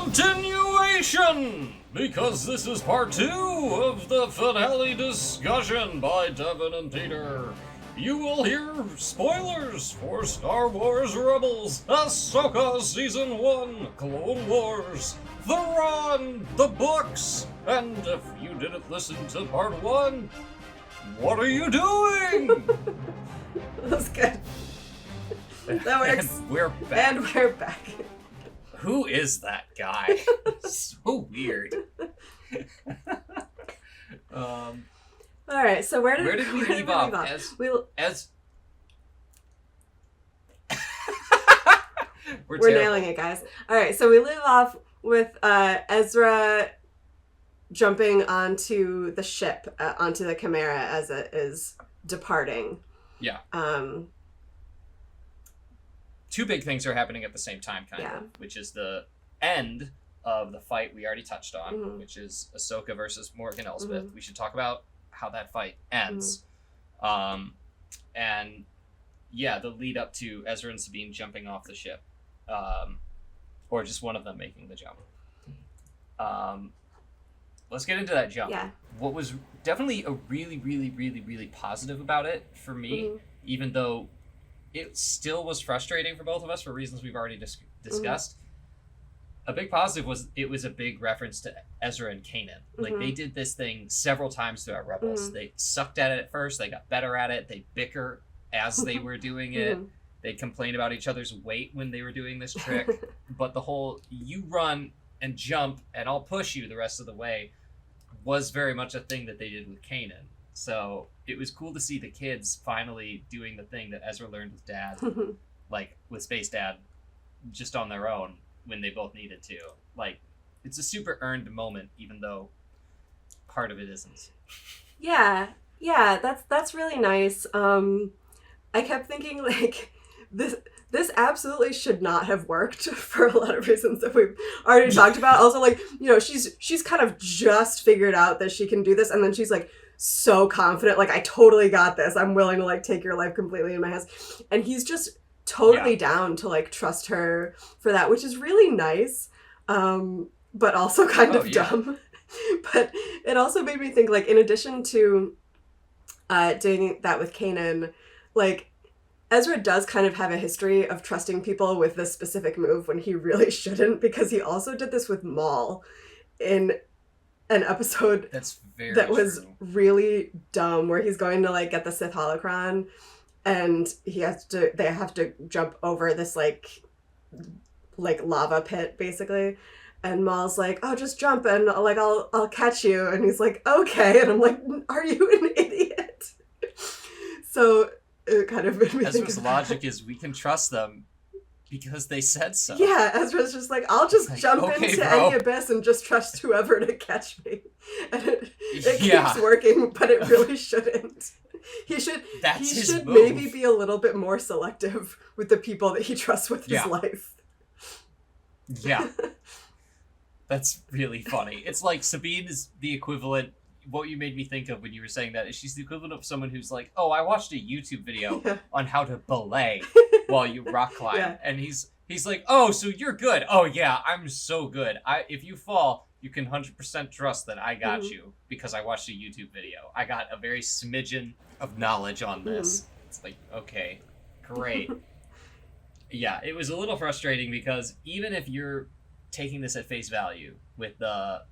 Continuation! Because this is part 2 of the finale discussion by Devan and Peter. You will hear spoilers for Star Wars Rebels, Ahsoka Season 1, Clone Wars, The Run, the books, and if you didn't listen to part 1, what are you doing? That's good. That works. And we're back. And we're back. Who is that guy? So weird. All right, so where did we leave off? We're nailing it, guys. All right, so we leave off with Ezra jumping onto the ship, onto the Chimera as it is departing. Yeah. Two big things are happening at the same time, kind of, which is the end of the fight we already touched on, which is Ahsoka versus Morgan Elsbeth. We should talk about how that fight ends. And yeah, the lead up to Ezra and Sabine jumping off the ship, or just one of them making the jump. Let's get into that jump. Yeah. What was definitely a really, really, really, really positive about it for me, even though it still was frustrating for both of us for reasons we've already discussed. A big positive was it was a big reference to Ezra and Kanan. Like, they did this thing several times throughout Rebels. They sucked at it at first. They got better at it. They bicker as they were doing it. They complained about each other's weight when they were doing this trick. But the whole, you run and jump and I'll push you the rest of the way, was very much a thing that they did with Kanan. So it was cool to see the kids finally doing the thing that Ezra learned with Dad, like with Space Dad, just on their own when they both needed to. Like, it's a super earned moment, even though part of it isn't. Yeah, that's really nice. I kept thinking, like, this absolutely should not have worked for a lot of reasons that we've already talked about. Also, like, you know, she's kind of just figured out that she can do this, and then she's like so confident, like, I totally got this. I'm willing to like take your life completely in my hands. And he's just totally down to like trust her for that, which is really nice, but also kind of dumb. But it also made me think, like, in addition to doing that with Kanan, like, Ezra does kind of have a history of trusting people with this specific move when he really shouldn't, because he also did this with Maul in an episode that was really dumb, where he's going to like get the Sith holocron, and they have to jump over this like lava pit basically, and Maul's like, oh, just jump and like I'll catch you, and he's like, okay, and I'm like, are you an idiot? So it kind of made me think Ezra's logic is we can trust them because they said so. Yeah, Ezra's just like, I'll just jump into any abyss and just trust whoever to catch me. And it keeps working, but it really shouldn't. He should maybe be a little bit more selective with the people that he trusts with his life. Yeah. That's really funny. It's like Sabine is the equivalent. What you made me think of when you were saying that is she's the equivalent of someone who's like, oh, I watched a YouTube video on how to belay while you rock climb. And he's like, oh, so you're good. Oh, yeah, I'm so good. If you fall, you can 100% trust that I got you because I watched a YouTube video. I got a very smidgen of knowledge on this. It's like, okay, great. Yeah, it was a little frustrating because even if you're taking this at face value with the...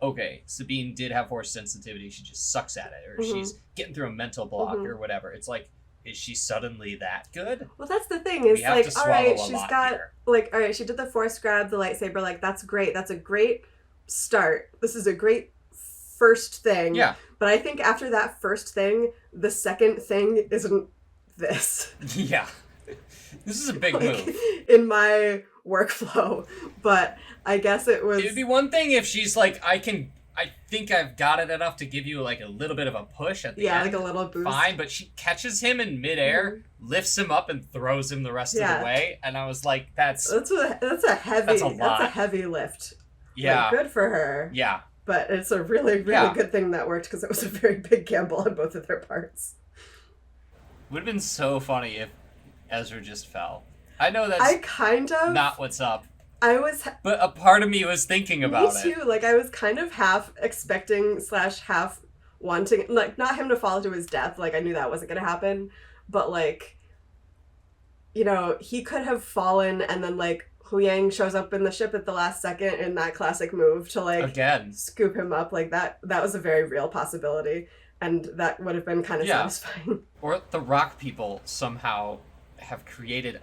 okay, Sabine did have force sensitivity, she just sucks at it, or she's getting through a mental block or whatever. It's like, is she suddenly that good? Well, that's the thing, is like, all right, she's got, like, all right, she did the force grab, the lightsaber, like, that's great. That's a great start. This is a great first thing. Yeah. But I think after that first thing, the second thing isn't this. Yeah. This is a big move. In my workflow, but I guess it was... It'd be one thing if she's like, I think I've got it enough to give you like a little bit of a push at the end. Yeah, like a little boost. Fine, but she catches him in midair, lifts him up, and throws him the rest of the way. And I was like, that's a heavy lift. Yeah. Like, good for her. Yeah. But it's a really, really good thing that worked, because it was a very big gamble on both of their parts. Would have been so funny if Ezra just fell. I know that's not what's up. But a part of me was thinking about it. Me too. Like, I was kind of half expecting / half wanting, like, not him to fall to his death. Like, I knew that wasn't going to happen. But, like, you know, he could have fallen and then, like, Hu Yang shows up in the ship at the last second in that classic move to, like, again, scoop him up. Like, that was a very real possibility. And that would have been kind of satisfying. Or the rock people somehow have created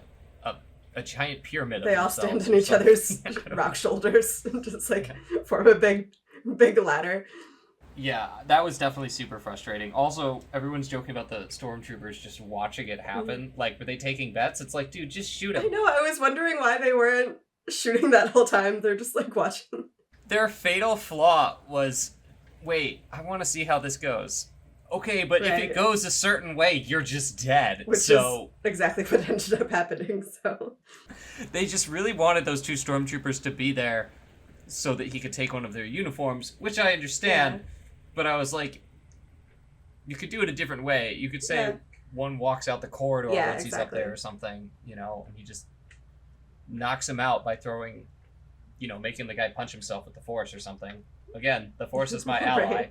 a giant pyramid of They all themselves stand on each other's rock shoulders and just, like, form a big ladder. Yeah, that was definitely super frustrating. Also, everyone's joking about the stormtroopers just watching it happen. Like, were they taking bets? It's like, dude, just shoot him. I know, I was wondering why they weren't shooting that whole time. They're just, like, watching. Their fatal flaw was, wait, I want to see how this goes. Okay, but if it goes a certain way, you're just dead. Which is exactly what ended up happening, so... They just really wanted those 2 stormtroopers to be there so that he could take one of their uniforms, which I understand, but I was like, you could do it a different way. You could say one walks out the corridor once he's up there or something, you know, and he just knocks him out by throwing, you know, making the guy punch himself with the Force or something. Again, the Force is my ally.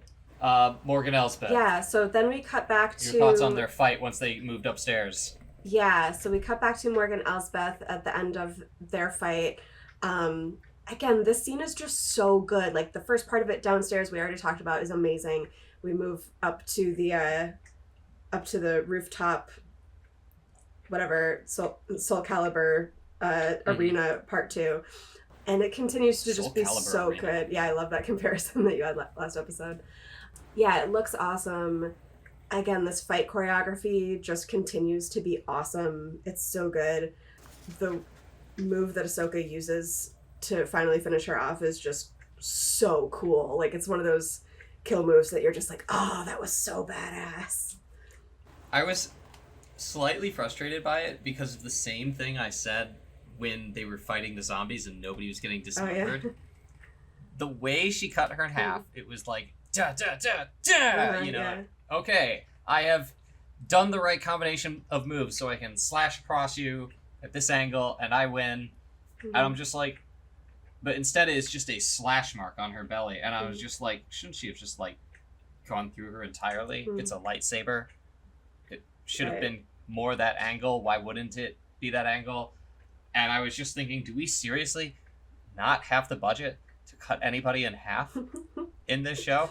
Morgan Elsbeth. Yeah, so then we cut back to... Your thoughts on their fight once they moved upstairs? Yeah, so we cut back to Morgan Elsbeth at the end of their fight. Again, this scene is just so good. Like, the first part of it downstairs we already talked about is amazing. We move up to the rooftop, whatever, Soul Calibur arena part 2. And it continues to just be so good. Yeah, I love that comparison that you had last episode. Yeah, it looks awesome. Again, this fight choreography just continues to be awesome. It's so good. The move that Ahsoka uses to finally finish her off is just so cool. Like, it's one of those kill moves that you're just like, oh, that was so badass. I was slightly frustrated by it because of the same thing I said when they were fighting the zombies and nobody was getting dismembered. Oh, yeah. The way she cut her in half, it was like, da, da, da, da, you know, like, okay, I have done the right combination of moves so I can slash across you at this angle and I win. And I'm just like, but instead it's just a slash mark on her belly. And I was just like, shouldn't she have just, like, gone through her entirely? It's a lightsaber. It should have been more that angle. Why wouldn't it be that angle? And I was just thinking, do we seriously not have the budget to cut anybody in half in this show?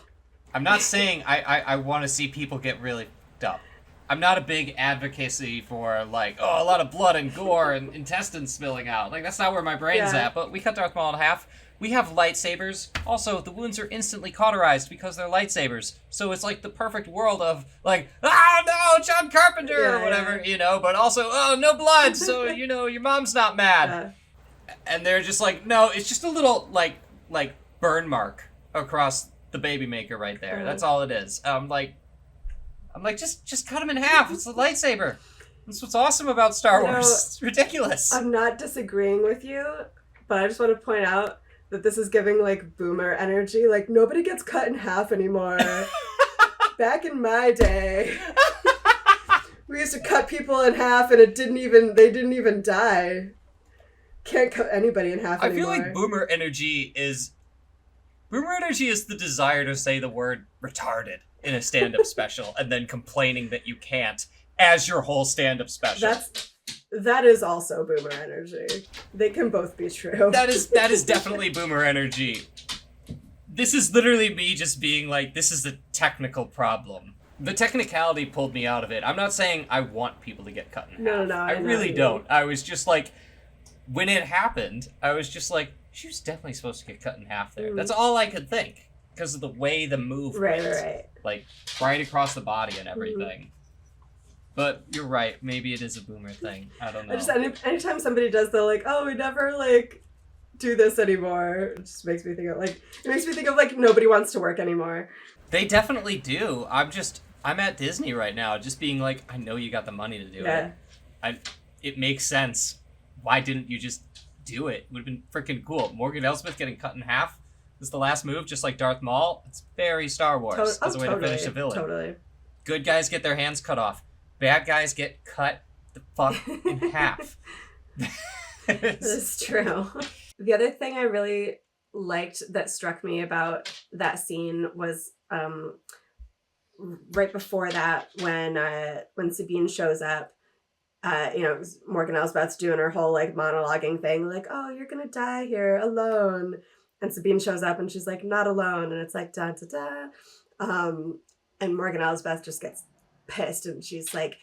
I'm not saying I want to see people get really up. I'm not a big advocacy for, like, oh, a lot of blood and gore and intestines spilling out. Like, that's not where my brain's at. But we cut Darth Maul in half. We have lightsabers. Also, the wounds are instantly cauterized because they're lightsabers. So it's like the perfect world of, like, oh no, John Carpenter or whatever, you know. But also, oh, no blood, so, you know, your mom's not mad. And they're just like, no, it's just a little, like burn mark across the baby maker right there. That's all it is. I'm like, just cut him in half. It's a lightsaber. That's what's awesome about Star Wars. It's ridiculous. I'm not disagreeing with you, but I just want to point out that this is giving, like, boomer energy. Like, nobody gets cut in half anymore. Back in my day, we used to cut people in half and they didn't even die. Can't cut anybody in half anymore. I feel like boomer energy is the desire to say the word retarded in a stand-up special and then complaining that you can't as your whole stand-up special. That is also boomer energy. They can both be true. That is definitely boomer energy. This is literally me just being like, this is a technical problem. The technicality pulled me out of it. I'm not saying I want people to get cut in half. No, I really don't. I was just like, when it happened, I was just like, she was definitely supposed to get cut in half there. That's all I could think because of the way the move went. Right. Like, right across the body and everything. But you're right. Maybe it is a boomer thing. I don't know. Anytime somebody does the, like, oh, we never, like, do this anymore, it just makes me think of, like, nobody wants to work anymore. They definitely do. I'm at Disney right now, just being like, I know you got the money to do it. It makes sense. Why didn't you just do it? It would have been freaking cool. Morgan Elsbeth getting cut in half is the last move, just like Darth Maul. It's very Star Wars as a way to finish a villain. Totally. Good guys get their hands cut off. Bad guys get cut the fuck in half. That's true. The other thing I really liked that struck me about that scene was right before that when Sabine shows up. Morgan Elsbeth's doing her whole like monologuing thing, like, "Oh, you're gonna die here alone," and Sabine shows up and she's like, "Not alone," and it's like da da da, and Morgan Elsbeth just gets pissed and she's like,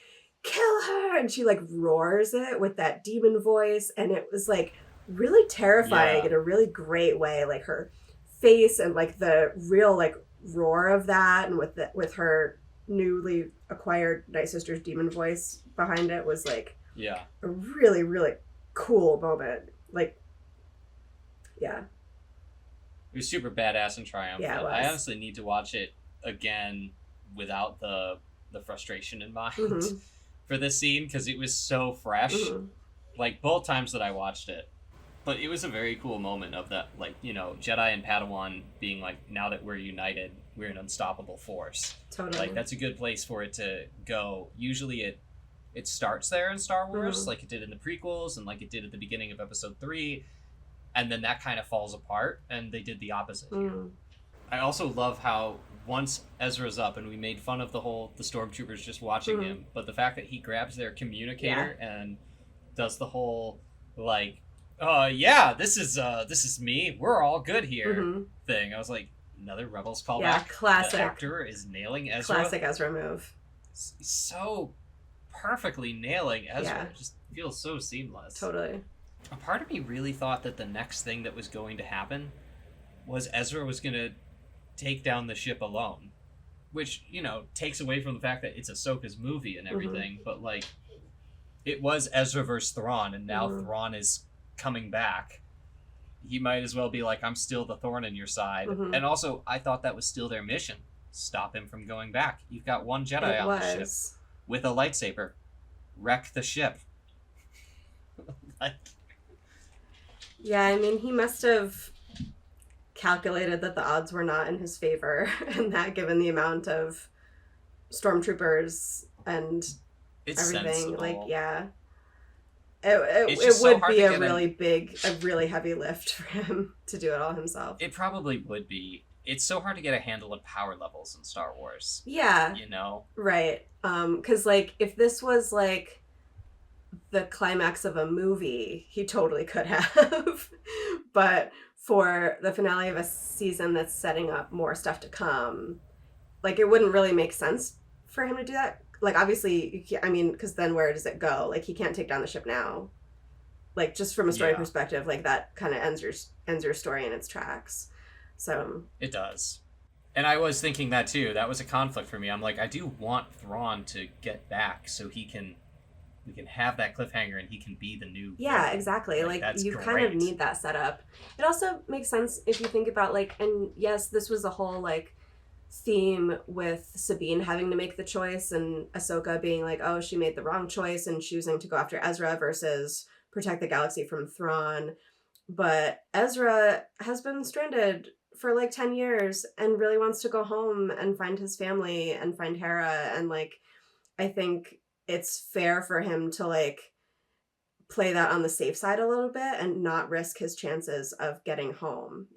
"Kill her!" and she like roars it with that demon voice, and it was like really terrifying in a really great way, like her face and like the real like roar of that, and with her newly acquired Night Sister's demon voice behind it was like a really, really cool moment. Like, yeah. It was super badass and triumphant. Yeah, it was. I honestly need to watch it again without the frustration in mind for this scene, because it was so fresh. Like, both times that I watched it. But it was a very cool moment of that, like, Jedi and Padawan being like, now that we're united, we're an unstoppable force. Totally. Like, that's a good place for it to go. Usually it starts there in Star Wars, like it did in the prequels and like it did at the beginning of Episode 3, and then that kind of falls apart, and they did the opposite here. I also love how once Ezra's up, and we made fun of the Stormtroopers just watching him, but the fact that he grabs their communicator and does the whole, like, this is me, we're all good here thing. I was like, another Rebels callback. Yeah, classic. The actor is nailing Ezra. Classic Ezra move. So perfectly nailing Ezra. It just feels so seamless. Totally. A part of me really thought that the next thing that was going to happen was Ezra was going to take down the ship alone, which, takes away from the fact that it's Ahsoka's movie and everything, but like, it was Ezra versus Thrawn, and now Thrawn is coming back. He might as well be like, I'm still the thorn in your side. And also, I thought that was still their mission. Stop him from going back. You've got one Jedi on the ship with a lightsaber. Wreck the ship. Yeah, I mean, he must have calculated that the odds were not in his favor, and that given the amount of stormtroopers and everything, sensible. Like, it would be a really heavy lift for him to do it all himself. It probably would be. It's so hard to get a handle of power levels in Star Wars. Yeah. Right. Because, like, if this was, like, the climax of a movie, he totally could have. But for the finale of a season that's setting up more stuff to come, like, it wouldn't really make sense for him to do that. Like, obviously, because then where does it go? Like, he can't take down the ship now. Like, just from a story perspective, like, that kind of ends your story in its tracks. So it does. And I was thinking that too. That was a conflict for me. I'm like, I do want Thrawn to get back so we can have that cliffhanger and he can be the new villain. Exactly. Like you great. Kind of need that setup. It also makes sense if you think about, like, and yes, this was a whole, like, theme with Sabine having to make the choice and Ahsoka being like, oh, she made the wrong choice and choosing to go after Ezra versus protect the galaxy from Thrawn. But Ezra has been stranded for like 10 years and really wants to go home and find his family and find Hera, and like I think it's fair for him to like play that on the safe side a little bit and not risk his chances of getting home,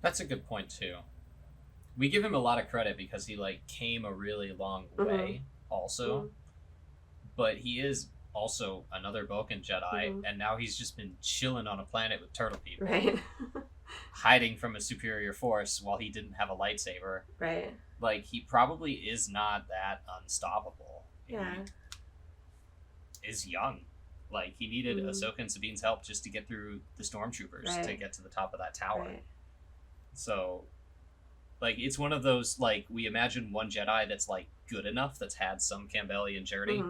That's a good point too. We give him a lot of credit because he like came a really long way also. But he is also another Boken Jedi, and now he's just been chilling on a planet with turtle people. Right. Hiding from a superior force while he didn't have a lightsaber. Right. Like, he probably is not that unstoppable. Yeah. He is young. Like, he needed Ahsoka and Sabine's help just to get through the stormtroopers to get to the top of that tower. Right. So, like, it's one of those, like, we imagine one Jedi that's, like, good enough, that's had some Campbellian journey,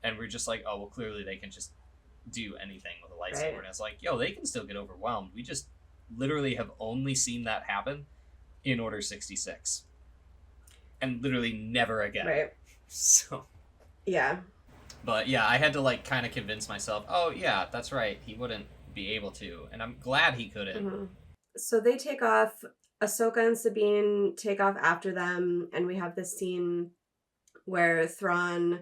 and we're just like, oh, well, clearly they can just do anything with a lightsaber. And it's like, yo, they can still get overwhelmed. We just literally have only seen that happen in Order 66. And literally never again. Right. So. Yeah. But yeah, I had to like kind of convince myself, oh yeah, that's right, he wouldn't be able to. And I'm glad he couldn't. So they take off, Ahsoka and Sabine take off after them, and we have this scene where Thrawn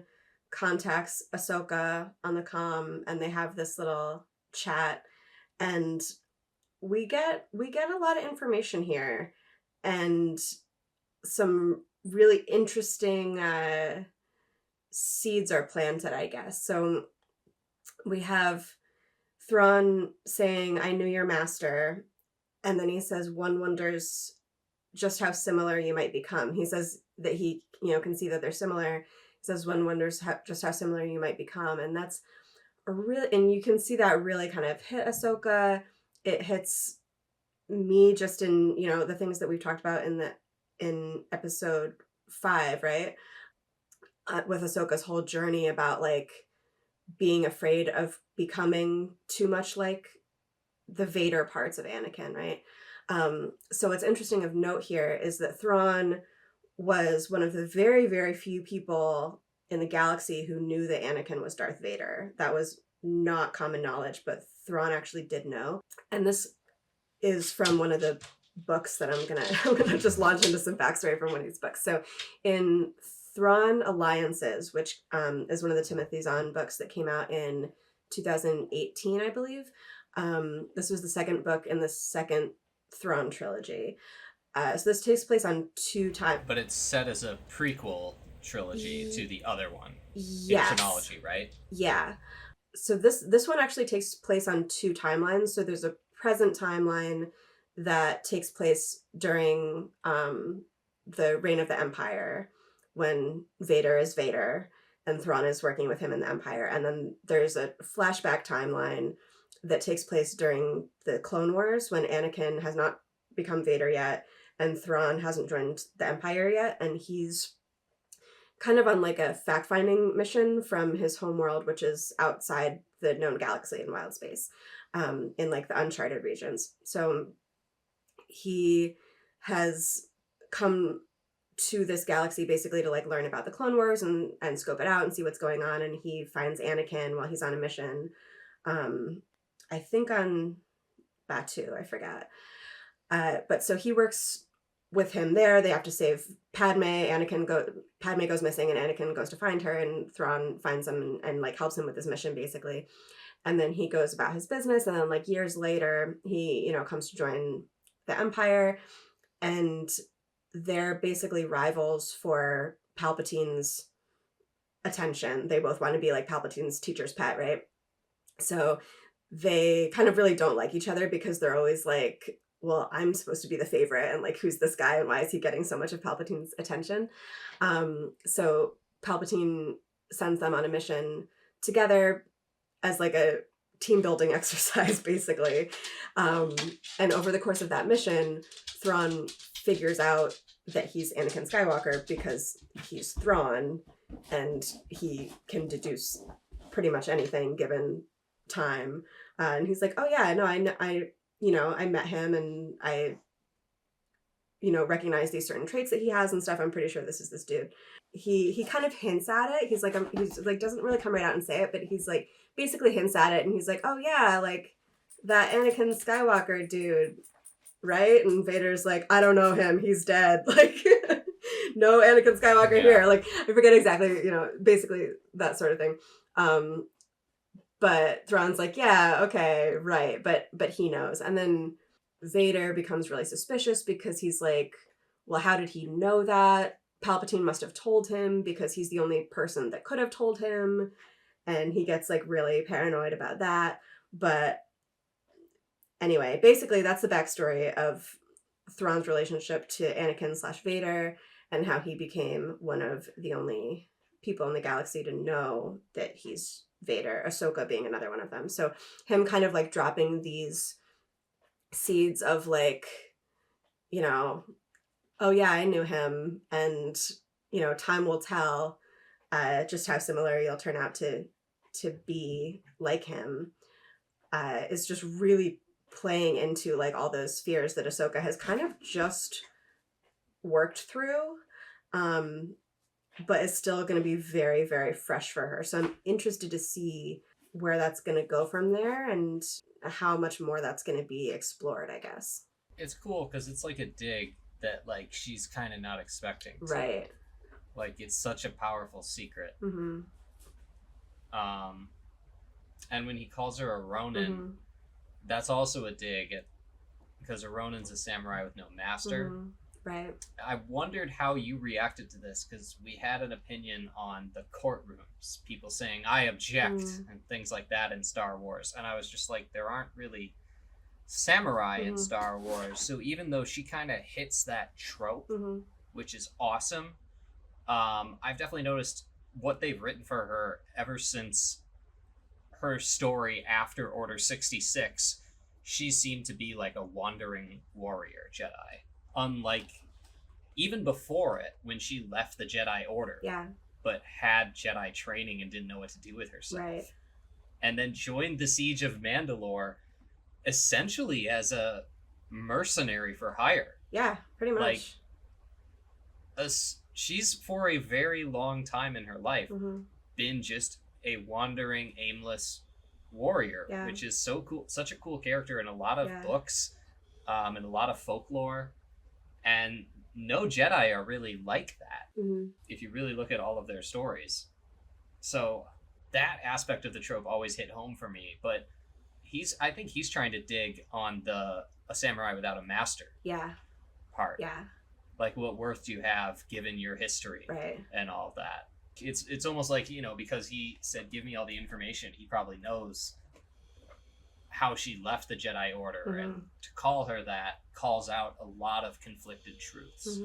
contacts Ahsoka on the comm, and they have this little chat, and we get a lot of information here, and some really interesting seeds are planted, I guess. So we have Thrawn saying, "I knew your master," and then he says, "One wonders just how similar you might become." He says that he, can see that they're similar. He says, "One wonders just how similar you might become," and that's and you can see that really kind of hit Ahsoka. It hits me just in, the things that we've talked about in episode 5, right? With Ahsoka's whole journey about like being afraid of becoming too much like the Vader parts of Anakin, right? So what's interesting of note here is that Thrawn was one of the very, very few people in the galaxy who knew that Anakin was Darth Vader. That was not common knowledge, but Thrawn actually did know. And this is from one of the books that I'm gonna just launch into some backstory from one of these books. So in Thrawn Alliances, which is one of the Timothy Zahn books that came out in 2018, I believe. This was the second book in the second Thrawn trilogy. So this takes place on 2 times. But it's set as a prequel trilogy to the other one. Yes. In chronology, right? Yeah. So this one actually takes place on 2 timelines. So there's a present timeline that takes place during the reign of the Empire, when Vader is Vader and Thrawn is working with him in the Empire. And then there's a flashback timeline that takes place during the Clone Wars, when Anakin has not become Vader yet and Thrawn hasn't joined the Empire yet, and he's kind of on like a fact-finding mission from his homeworld, which is outside the known galaxy in wild space, in like the uncharted regions. So he has come to this galaxy basically to like learn about the Clone Wars and scope it out and see what's going on, and he finds Anakin while he's on a mission, I think on Batu, I forget. But so he works with him there. They have to save Padme. Padme goes missing, and Anakin goes to find her, and Thrawn finds him and like helps him with his mission basically. And then he goes about his business, and then like years later, he comes to join the Empire, and they're basically rivals for Palpatine's attention. They both want to be like Palpatine's teacher's pet, right? So they kind of really don't like each other, because they're always like, well, I'm supposed to be the favorite, and like, who's this guy and why is he getting so much of Palpatine's attention? So Palpatine sends them on a mission together as like a team building exercise, basically. And over the course of that mission, Thrawn figures out that he's Anakin Skywalker because he's Thrawn, and he can deduce pretty much anything given time. And he's like, oh yeah, no, I met him, and I recognize these certain traits that he has and stuff. I'm pretty sure this is this dude. He kind of hints at it. He's like doesn't really come right out and say it, but he's like basically hints at it, and he's like, oh yeah, like that Anakin Skywalker dude, right? And Vader's like, I don't know him, he's dead. Like, no Anakin Skywalker here. Like, I forget exactly, basically that sort of thing. But Thrawn's like, yeah, okay, right, but he knows. And then Vader becomes really suspicious, because he's like, well, how did he know that? Palpatine must have told him, because he's the only person that could have told him. And he gets like really paranoid about that. But anyway, basically that's the backstory of Thrawn's relationship to Anakin/Vader, and how he became one of the only people in the galaxy to know that he's Vader, Ahsoka being another one of them. So him kind of like dropping these seeds of like, oh yeah, I knew him, and time will tell just how similar you'll turn out to be like him, is just really playing into like all those fears that Ahsoka has kind of just worked through, but it's still going to be very, very fresh for her. So I'm interested to see where that's going to go from there, and how much more that's going to be explored, I guess. It's cool because it's like a dig that like she's kind of not expecting to. Right. Like, it's such a powerful secret. Mm-hmm. And when he calls her a Ronin, that's also a dig at, because a Ronin's a samurai with no master. Right. I wondered how you reacted to this, because we had an opinion on the courtrooms, people saying I object and things like that in Star Wars, and I was just like, there aren't really samurai in Star Wars, so even though she kind of hits that trope, which is awesome, I've definitely noticed what they've written for her ever since her story after Order 66. She seemed to be like a wandering warrior Jedi, unlike even before it, when she left the Jedi Order, but had Jedi training and didn't know what to do with herself, and then joined the Siege of Mandalore essentially as a mercenary for hire. Yeah, pretty much. Like, she's for a very long time in her life been just a wandering, aimless warrior, which is so cool, such a cool character in a lot of books, and a lot of folklore, and no Jedi are really like that if you really look at all of their stories. So that aspect of the trope always hit home for me, but I think he's trying to dig on a samurai without a master part. Like, what worth do you have given your history and all of that? It's almost like, because he said, give me all the information, he probably knows how she left the Jedi Order, and to call her that calls out a lot of conflicted truths.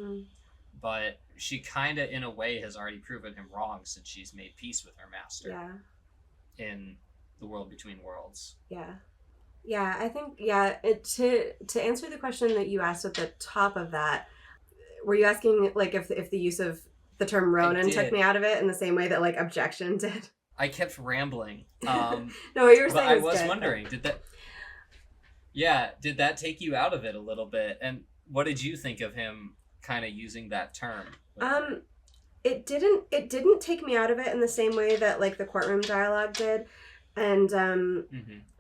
But she kind of, in a way, has already proven him wrong, since she's made peace with her master in the world between worlds. I think to answer the question that you asked at the top of that, were you asking like if the use of the term Ronin took me out of it in the same way that like objection did? I kept rambling. No, what you were saying I was was good. wondering, did that take you out of it a little bit? And what did you think of him kind of using that term? It didn't take me out of it in the same way that like the courtroom dialogue did. And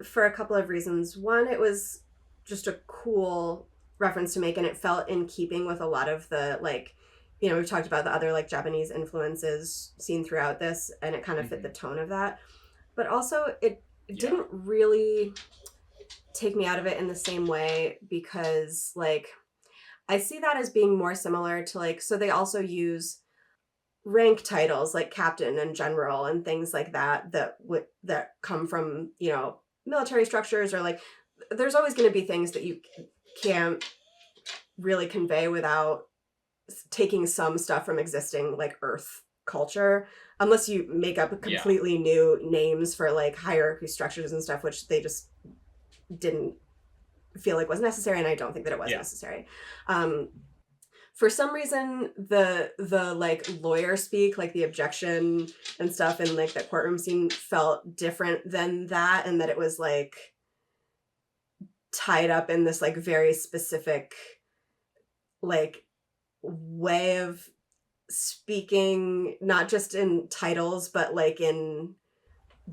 for a couple of reasons. One, it was just a cool reference to make, and it felt in keeping with a lot of the, like, we've talked about the other like Japanese influences seen throughout this, and it kind of fit the tone of that. But also it didn't really take me out of it in the same way, because like I see that as being more similar to like, so they also use rank titles like captain and general and things like that that come from military structures, or like there's always going to be things that you can't really convey without taking some stuff from existing like Earth culture, unless you make up completely new names for like hierarchy structures and stuff, which they just didn't feel like was necessary, and I don't think that it was necessary. For some reason, the like lawyer speak, like the objection and stuff in like that courtroom scene felt different than that, and that it was like tied up in this like very specific like way of speaking, not just in titles, but like in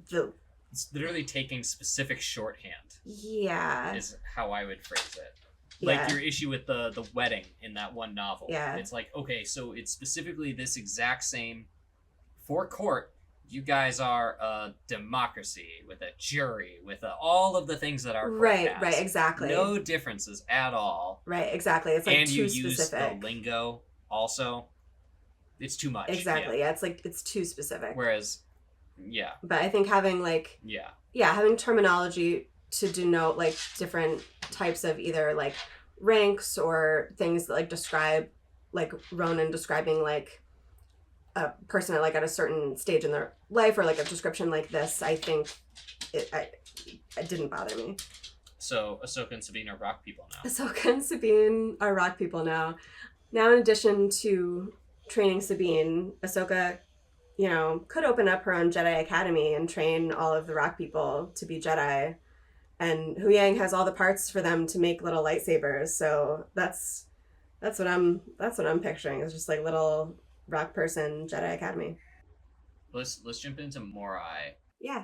the... It's literally taking specific shorthand. Yeah. Is how I would phrase it. Like your issue with the wedding in that one novel. Yeah. It's like, okay, so it's specifically this exact same, for court, you guys are a democracy with a jury, with all of the things that our court has. Right, exactly. No differences at all. Right, exactly. It's like and too you specific. Use the lingo also. It's too much. Exactly, yeah, it's like, it's too specific. Whereas, But I think having like... having terminology to denote like different types of either like ranks or things that like describe, like Ronin describing like a person at like at a certain stage in their life, or like a description like this, I think it didn't bother me. So Ahsoka and Sabine are rock people now. Ahsoka and Sabine are rock people now. Now, in addition to training Sabine, Ahsoka, could open up her own Jedi Academy and train all of the rock people to be Jedi. And Huyang has all the parts for them to make little lightsabers. So that's what I'm picturing. It's just like little rock person Jedi Academy. Let's jump into Morai. Yeah.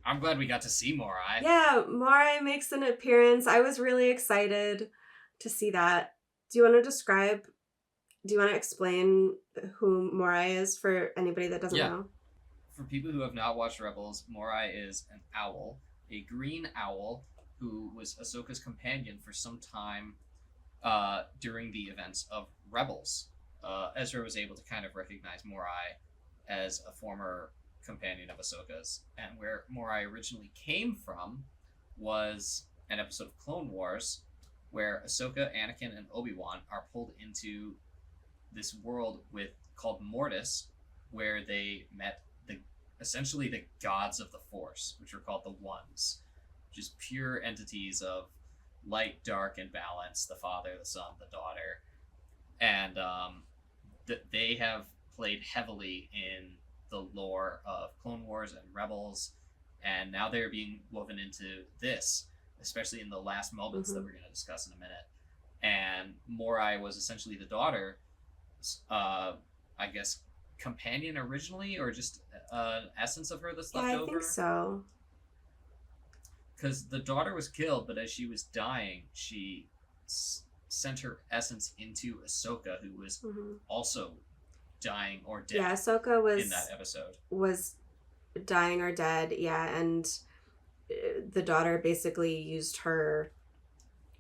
I'm glad we got to see Morai. Yeah, Morai makes an appearance. I was really excited to see that. Do you want to explain who Morai is for anybody that doesn't know? for people who have not watched Rebels, Morai is an owl, a green owl who was Ahsoka's companion for some time during the events of Rebels. Ezra was able to kind of recognize Morai as a former companion of Ahsoka's, and where Morai originally came from was an episode of Clone Wars where Ahsoka, Anakin, and Obi-Wan are pulled into this world called Mortis, where they met essentially the gods of the Force, which are called the Ones, which is pure entities of light, dark, and balance, the Father, the Son, the Daughter. And they have played heavily in the lore of Clone Wars and Rebels, and now they're being woven into this, especially in the last moments that we're going to discuss in a minute. And Morai was essentially the daughter, I guess, companion originally, or just an essence of her that's left over? I think so. Because the daughter was killed, but as she was dying, she sent her essence into Ahsoka, who was also dying or dead. Yeah, Ahsoka was in that episode. Was dying or dead, yeah, and the daughter basically used her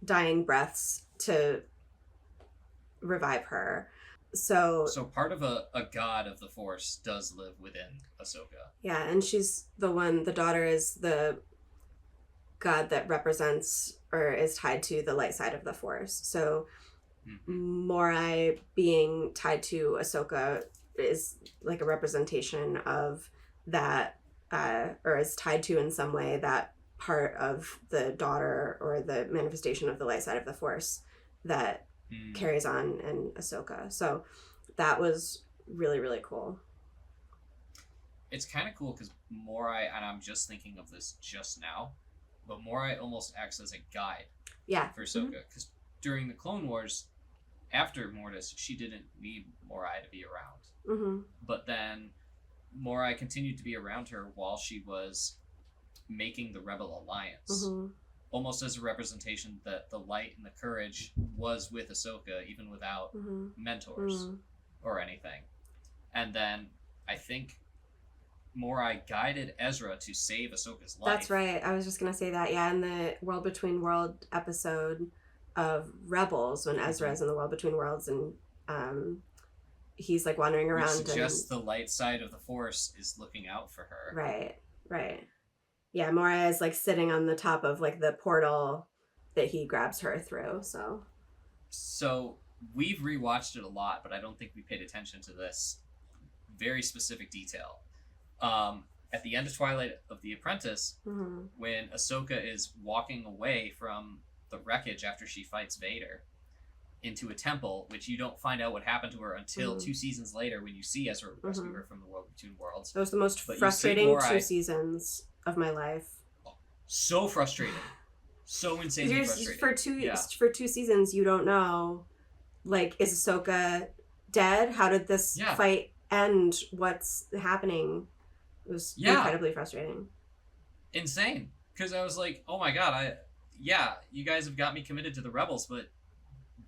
dying breaths to revive her. So part of a god of the Force does live within Ahsoka. Yeah, and she's the daughter is the god that represents or is tied to the light side of the Force. So Morai being tied to Ahsoka is like a representation of that, or is tied to in some way that part of the daughter or the manifestation of the light side of the Force that carries on in Ahsoka. So that was really, really cool. It's kind of cool because Morai, and I'm just thinking of this just now, but Morai almost acts as a guide for Ahsoka. Because during the Clone Wars, after Mortis, she didn't need Morai to be around. But then Morai continued to be around her while she was making the Rebel Alliance. Almost as a representation that the light and the courage was with Ahsoka, even without mentors or anything. And then I think Morai guided Ezra to save Ahsoka's life. That's right. I was just going to say that. Yeah, in the World Between World episode of Rebels, when Ezra's in the World Between Worlds and he's like wandering around. Which suggests the light side of the Force is looking out for her. Right. Yeah, Morai is like sitting on the top of like the portal that he grabs her through. So we've rewatched it a lot, but I don't think we paid attention to this very specific detail. At the end of Twilight of the Apprentice, when Ahsoka is walking away from the wreckage after she fights Vader into a temple, which you don't find out what happened to her until 2 seasons later when you see Ezra rescue her from the World Between Worlds. It was the most frustrating 2 seasons of my life. So frustrating. So insanely frustrating. For 2 seasons, you don't know, like, is Ahsoka dead? How did this fight end? What's happening? It was incredibly frustrating. Insane. Because I was like, oh my god, you guys have got me committed to the Rebels, but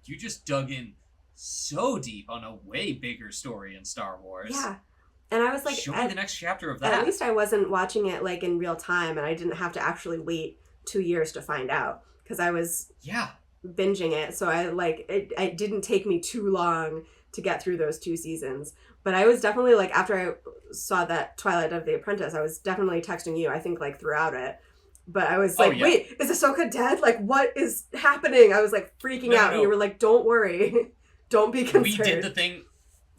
you just dug in so deep on a way bigger story in Star Wars. Yeah. And I was like, show me the next chapter of that. At least I wasn't watching it like in real time, and I didn't have to actually wait 2 years to find out, because I was binging it. So it didn't take me too long to get through those 2 seasons. But I was definitely like, after I saw that Twilight of the Apprentice, I was definitely texting you, I think, like throughout it. But I was like, wait, is Ahsoka dead? Like, what is happening? I was like freaking out. And you were like, don't worry. Don't be concerned.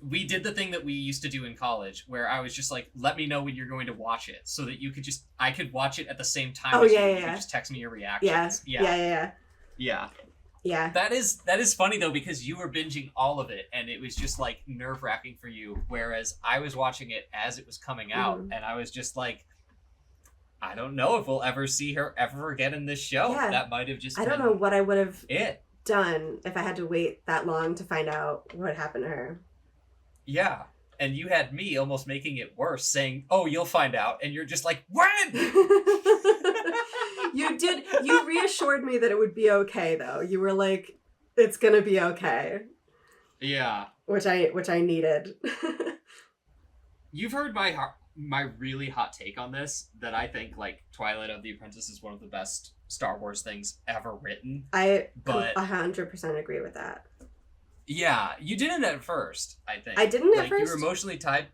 We did the thing that we used to do in college, where I was just like, let me know when you're going to watch it, so that I could watch it at the same time as you. You could just text me your reactions. Yeah. That is funny though, because you were binging all of it, and it was just like nerve-wracking for you, whereas I was watching it as it was coming out, and I was just like, I don't know if we'll ever see her ever again in this show. That might have just I don't know what I would have done if I had to wait that long to find out what happened to her. Yeah. And you had me almost making it worse, saying, oh, you'll find out. And you're just like, when? You reassured me that it would be okay, though. You were like, it's going to be okay. Yeah. Which I needed. You've heard my really hot take on this, that I think like Twilight of the Apprentice is one of the best Star Wars things ever written. But 100% agree with that. Yeah, you didn't at first, I think. I didn't at like, first? You were emotionally tied.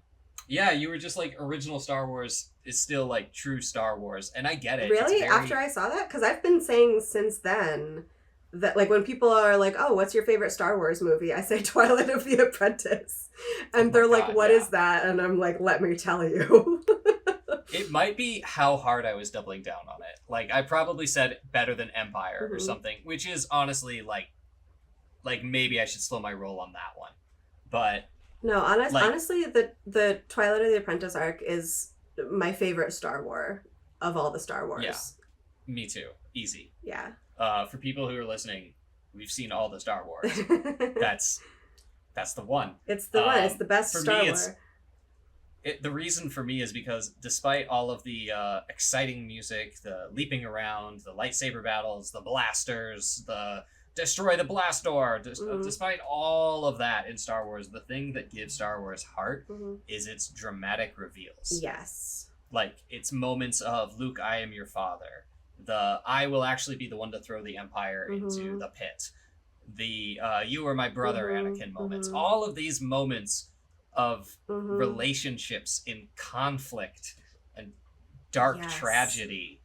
Yeah, you were just like, original Star Wars is still like true Star Wars, and I get it. Really? After I saw that? Because I've been saying since then that, like, when people are like, oh, what's your favorite Star Wars movie? I say Twilight of the Apprentice. And they're like, what is that? And I'm like, let me tell you. It might be how hard I was doubling down on it. Like, I probably said better than Empire or something, which is honestly, like maybe I should slow my roll on that one. But... No, honestly, the Twilight of the Apprentice arc is my favorite Star Wars of all the Star Wars. Yeah, me too. Easy. Yeah. For people who are listening, we've seen all the Star Wars. That's the one. It's the one. It's the best Star Wars. The reason for me is because despite all of the exciting music, the leaping around, the lightsaber battles, the blasters, the destroy the blast door, despite all of that in Star Wars, the thing that gives Star Wars heart is its dramatic reveals. Yes. Like, it's moments of, Luke, I am your father. The, I will actually be the one to throw the Empire into the pit. The, you are my brother, Anakin moments. All of these moments of relationships in conflict and dark tragedy,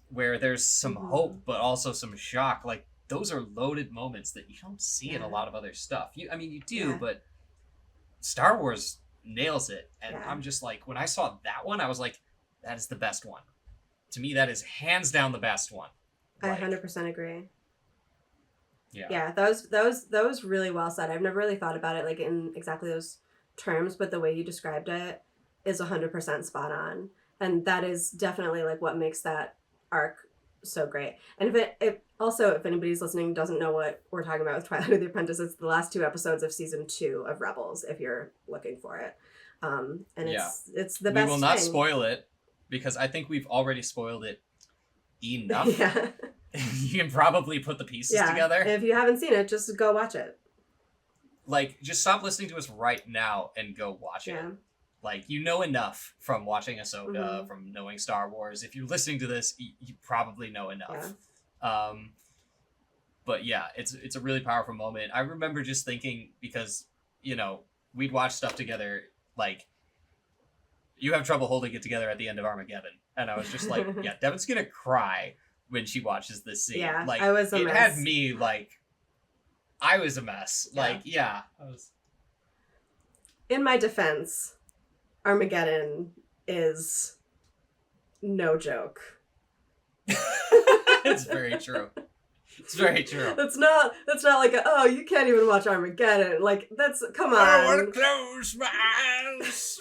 where there's some hope, but also some shock. Like, those are loaded moments that you don't see in a lot of other stuff. You do, but Star Wars nails it. And I'm just like, when I saw that one, I was like, that is the best one. To me, that is hands down the best one. Like, I 100% agree. Yeah. That was really well said. I've never really thought about it like in exactly those terms, but the way you described it is 100% spot on. And that is definitely like what makes that arc so great. And if anybody's listening doesn't know what we're talking about with Twilight of the Apprentice, it's the last 2 episodes of season 2 of Rebels, if you're looking for it. And it's the best. We will not spoil it, because I think we've already spoiled it enough. Yeah. You can probably put the pieces together. If you haven't seen it, just go watch it. Like, just stop listening to us right now and go watch it. Like, you know enough from watching Ahsoka, from knowing Star Wars. If you're listening to this, you probably know enough. But yeah, it's a really powerful moment. I remember just thinking, because, we'd watch stuff together, like, you have trouble holding it together at the end of Armageddon. And I was just like, yeah, Devin's gonna cry when she watches this scene. Yeah, like, I was a mess. It had me, like, I was a mess. Like, I was... In my defense, Armageddon is no joke. It's very true. It's very true. That's not like you can't even watch Armageddon. Like, come on. I want to close my eyes.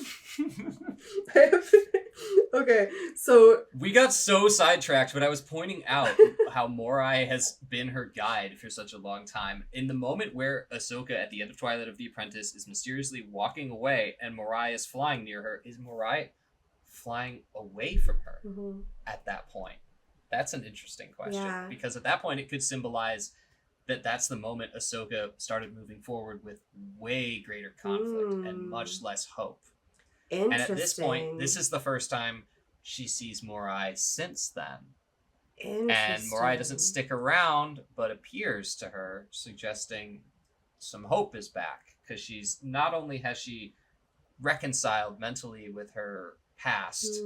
Okay, so we got so sidetracked, but I was pointing out how Morai has been her guide for such a long time. In the moment where Ahsoka at the end of Twilight of the Apprentice is mysteriously walking away and Morai is flying near her, is Morai flying away from her at that point? That's an interesting question, because at that point it could symbolize that that's the moment Ahsoka started moving forward with way greater conflict and much less hope. And at this point, this is the first time she sees Morai since then. And Morai doesn't stick around, but appears to her, suggesting some hope is back. Because she's, not only has she reconciled mentally with her past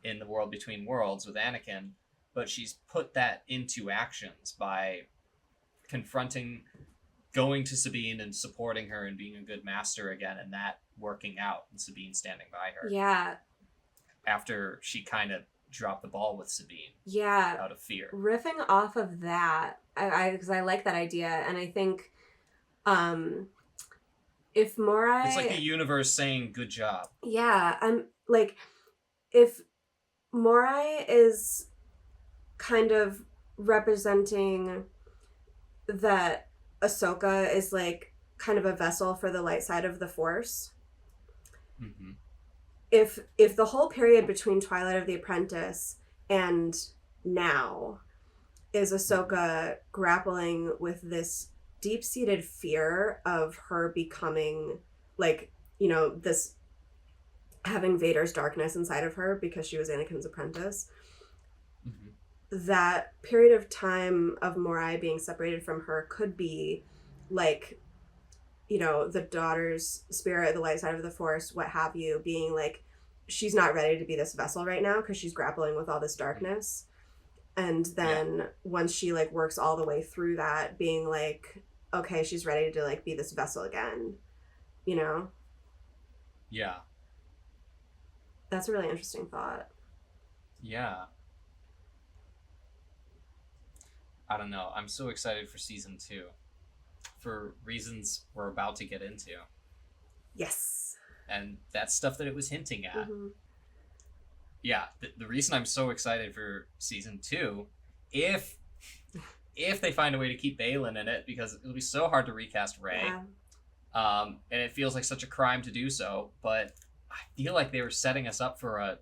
in the World Between Worlds with Anakin, but she's put that into actions by confronting, going to Sabine and supporting her and being a good master again, and that working out, and Sabine standing by her. Yeah. After she kind of dropped the ball with Sabine. Yeah. Out of fear. Riffing off of that, because I like that idea, and I think if Morai... It's like the universe saying, good job. Yeah, I'm like, if Morai is kind of representing that Ahsoka is like kind of a vessel for the light side of the Force. If the whole period between Twilight of the Apprentice and now is Ahsoka grappling with this deep-seated fear of her becoming like, this having Vader's darkness inside of her because she was Anakin's apprentice. That period of time of Morai being separated from her could be like, you know, the daughter's spirit, the light side of the Force, what have you, being like, she's not ready to be this vessel right now because she's grappling with all this darkness. And then once she like works all the way through that, being like, okay, she's ready to like be this vessel again, you know? Yeah. That's a really interesting thought. Yeah. I don't know. I'm so excited for season 2 for reasons we're about to get into. Yes. And that's stuff that it was hinting at. Yeah, the reason I'm so excited for season 2, if they find a way to keep Baylan in it, because it'll be so hard to recast Rey. Yeah. And it feels like such a crime to do so, but I feel like they were setting us up for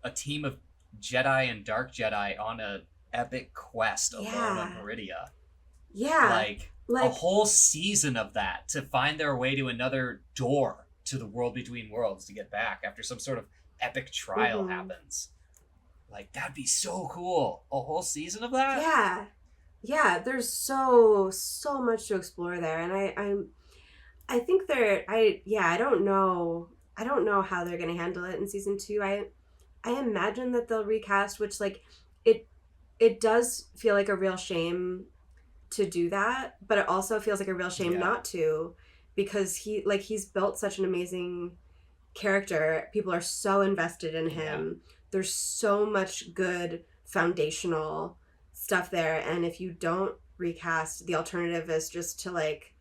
a team of Jedi and Dark Jedi on a epic quest alone on Meridia. Yeah. Like a whole season of that to find their way to another door to the world between worlds to get back after some sort of epic trial happens. Like, that'd be so cool. A whole season of that? Yeah. Yeah, there's so much to explore there, and I think I don't know how they're going to handle it in season 2. I imagine that they'll recast, which like it does feel like a real shame to do that, but it also feels like a real shame not to, because he's built such an amazing character. People are so invested in him. There's so much good foundational stuff there, and if you don't recast, the alternative is just to like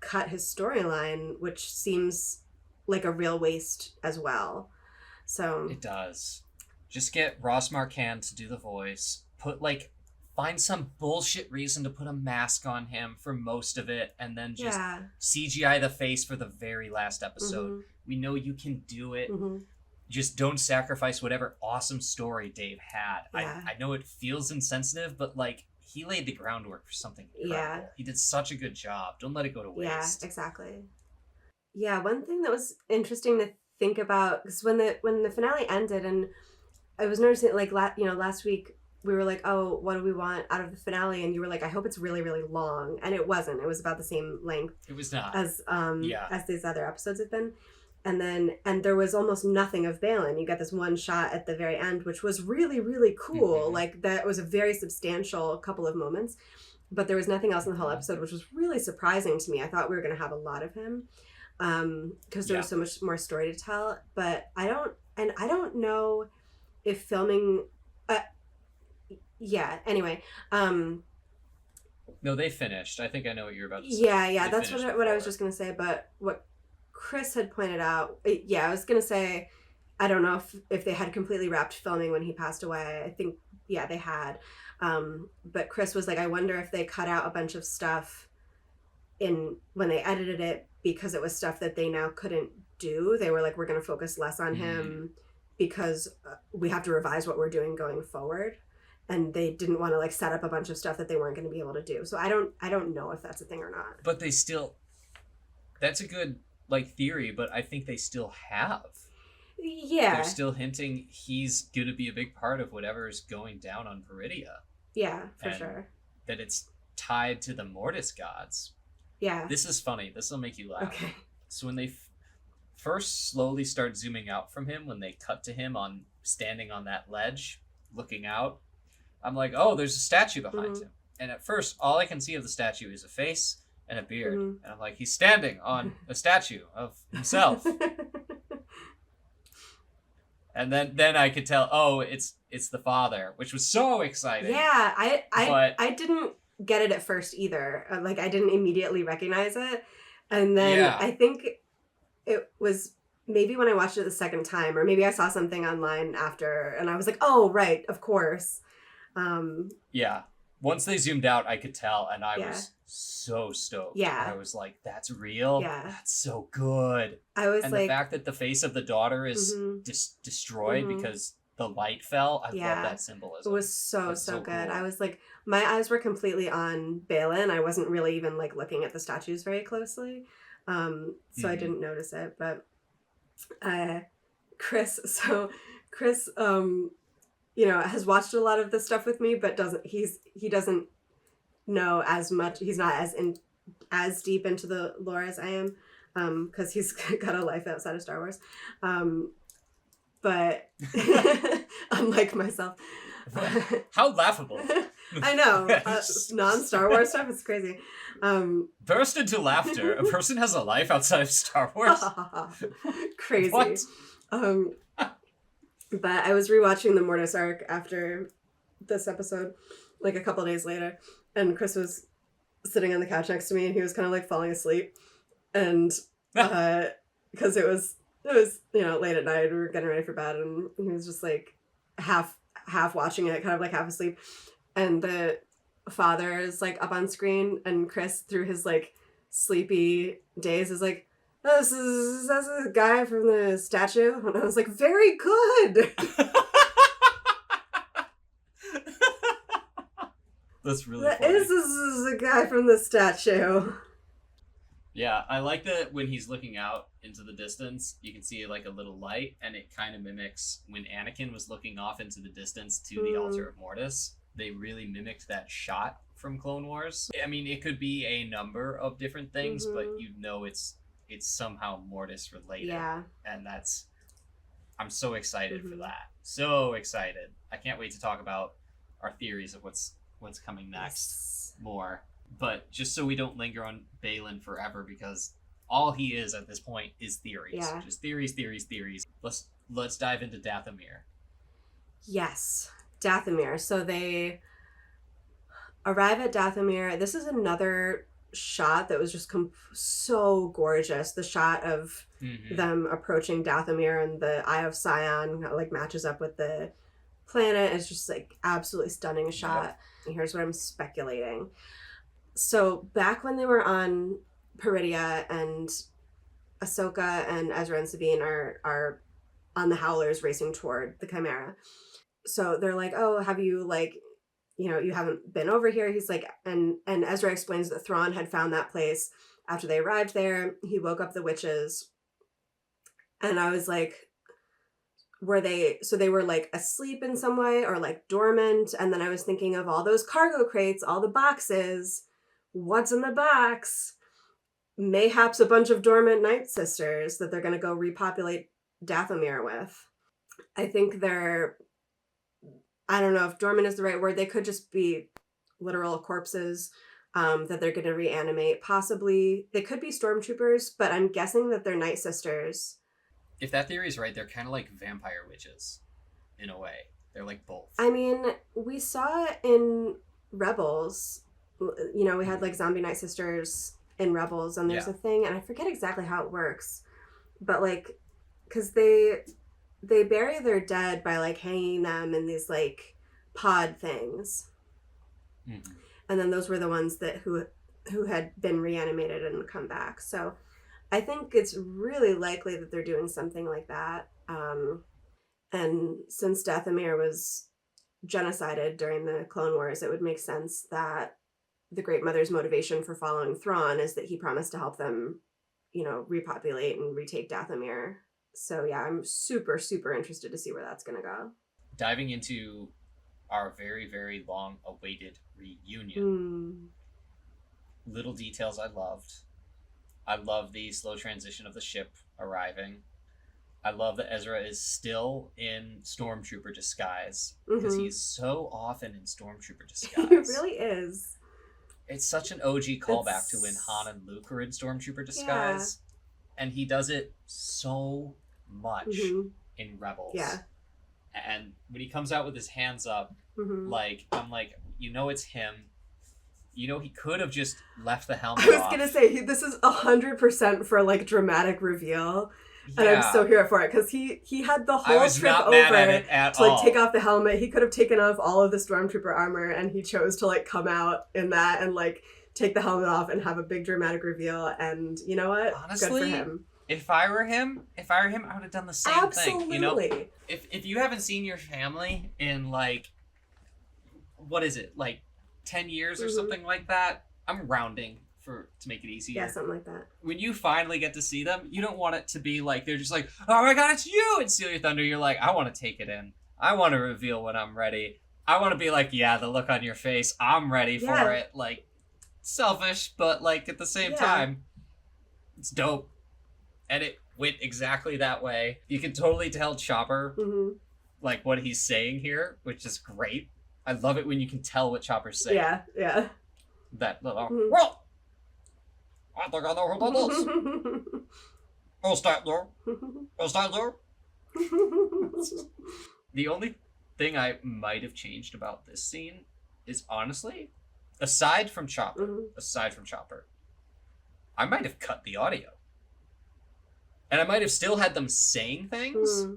cut his storyline, which seems like a real waste as well. So it does. Just get Ross Marquand to do the voice. Find some bullshit reason to put a mask on him for most of it, and then just CGI the face for the very last episode. We know you can do it. Just don't sacrifice whatever awesome story Dave had. I know it feels insensitive, but like, he laid the groundwork for something incredible. He did such a good job. Don't let it go to waste. Yeah, exactly. Yeah, one thing that was interesting to think about, because when the finale ended, and I was noticing, like, last week we were like, oh, what do we want out of the finale? And you were like, I hope it's really, really long. And it wasn't. It was about the same length. It was not. As these other episodes have been. And there was almost nothing of Baylan. You got this one shot at the very end, which was really, really cool. Like, that was a very substantial couple of moments. But there was nothing else in the whole episode, which was really surprising to me. I thought we were going to have a lot of him, because there was so much more story to tell. But I don't know if filming... anyway. No, they finished. I think I know what you're about to say. Yeah, that's what I was just going to say. But what Chris had pointed out, I was going to say, I don't know if they had completely wrapped filming when he passed away. I think, they had. But Chris was like, I wonder if they cut out a bunch of stuff when they edited it, because it was stuff that they now couldn't do. They were like, we're going to focus less on him because we have to revise what we're doing going forward. And they didn't want to like set up a bunch of stuff that they weren't going to be able to do. So I don't know if that's a thing or not. But they still, that's a good like theory, but I think they still have. Yeah. They're still hinting he's going to be a big part of whatever is going down on Veridia. Yeah, for sure. That it's tied to the Mortis gods. Yeah. This is funny. This will make you laugh. Okay. So when they first slowly start zooming out from him, when they cut to him standing on that ledge, looking out, I'm like, oh, there's a statue behind him. And at first, all I can see of the statue is a face and a beard. And I'm like, he's standing on a statue of himself. And then I could tell, oh, it's the father, which was so exciting. Yeah, I didn't get it at first either. Like, I didn't immediately recognize it. And then I think it was maybe when I watched it the second time, or maybe I saw something online after, and I was like, oh, right, of course. Once they zoomed out, I could tell, and I was so stoked. I was like, that's real. That's so good. I was and the fact that the face of the daughter is destroyed because the light fell, I love that symbolism. It was so good. Cool. I was like, my eyes were completely on Baylan. I wasn't really even like looking at the statues very closely. So I didn't notice it, but Chris, you know, has watched a lot of this stuff with me, but he doesn't know as much. He's not as deep into the lore as I am, because he's got a life outside of Star Wars. But unlike myself, How laughable! I know, non-Star Wars stuff is crazy. Burst into laughter. A person has a life outside of Star Wars. Crazy. What? But I was rewatching the Mortis arc after this episode, like a couple days later, and Chris was sitting on the couch next to me, and he was kind of like falling asleep, and because it was you know late at night, we were getting ready for bed, and he was just like half watching it, kind of like half asleep, and the father is like up on screen, and Chris through his like sleepy days is like, oh, that's a guy from the statue, and I was like, very good. That's really That funny. is a guy from the statue. Yeah, I like that when he's looking out into the distance, you can see like a little light, and it kind of mimics when Anakin was looking off into the distance to the altar of Mortis. They really mimicked that shot from Clone Wars. I mean, it could be a number of different things, but you know it's somehow Mortis related. Yeah. And I'm so excited for that. So excited. I can't wait to talk about our theories of what's coming next more. But just so we don't linger on Balin forever, because all he is at this point is theories. Yeah. Just theories. Let's dive into Dathomir. Yes, Dathomir. So they arrive at Dathomir. This is another shot that was just so gorgeous. The shot of them approaching Dathomir and the Eye of Sion like matches up with the planet. It's just like absolutely stunning shot. Yep. And here's what I'm speculating. So back when they were on Peridia, and Ahsoka and Ezra and Sabine are on the Howlers racing toward the Chimera. So they're like, oh, have you like, you know, you haven't been over here? He's like, and Ezra explains that Thrawn had found that place after they arrived there. He woke up the witches. And I was like, they were like asleep in some way or like dormant? And then I was thinking of all those cargo crates, all the boxes. What's in the box? Mayhaps a bunch of dormant Night Sisters that they're going to go repopulate Dathomir with. I think I don't know if dormant is the right word. They could just be literal corpses that they're going to reanimate. Possibly they could be stormtroopers, but I'm guessing that they're Night Sisters. If that theory is right, they're kind of like vampire witches in a way. They're like both. I mean, we saw in Rebels, you know, we had like zombie Night Sisters in Rebels, and there's a thing, and I forget exactly how it works, but like, because they bury their dead by like hanging them in these like pod things, and then those were the ones that who had been reanimated and come back. So I think it's really likely that they're doing something like that. And since Dathomir was genocided during the Clone Wars, it would make sense that the Great Mother's motivation for following Thrawn is that he promised to help them, you know, repopulate and retake Dathomir. So yeah, I'm super, super interested to see where that's going to go. Diving into our very, very long awaited reunion. Little details I loved. I love the slow transition of the ship arriving. I love that Ezra is still in Stormtrooper disguise, because he's so often in Stormtrooper disguise. He really is. It's such an OG callback to when Han and Luke were in Stormtrooper disguise. Yeah. And he does it so much in Rebels. Yeah. And when he comes out with his hands up, like, I'm like, you know it's him. You know, he could have just left the helmet off. I was going to say, this is 100% for, like, dramatic reveal. Yeah. And I'm so here for it, because he had the whole trip over to, like, take off the helmet. He could have taken off all of the Stormtrooper armor, and he chose to, like, come out in that and, like, take the helmet off and have a big dramatic reveal. And you know what? Honestly, good for him. If I were him, I would have done the same thing. You know, if you haven't seen your family in, like, what is it, like 10 years or something like that, I'm rounding to make it easier. Yeah, something like that. When you finally get to see them, you don't want it to be like they're just like, oh my god, it's you! And Steal Your Thunder, you're like, I want to take it in. I want to reveal when I'm ready. I want to be like, yeah, the look on your face, I'm ready for it. Like, selfish, but like at the same time, it's dope. And it went exactly that way. You can totally tell Chopper, like, what he's saying here, which is great. I love it when you can tell what Chopper's saying. Yeah. That little, well, I think I know who that is. Oh, Statler. Oh, Statler. The only thing I might have changed about this scene is, honestly, aside from Chopper, I might have cut the audio. And I might have still had them saying things,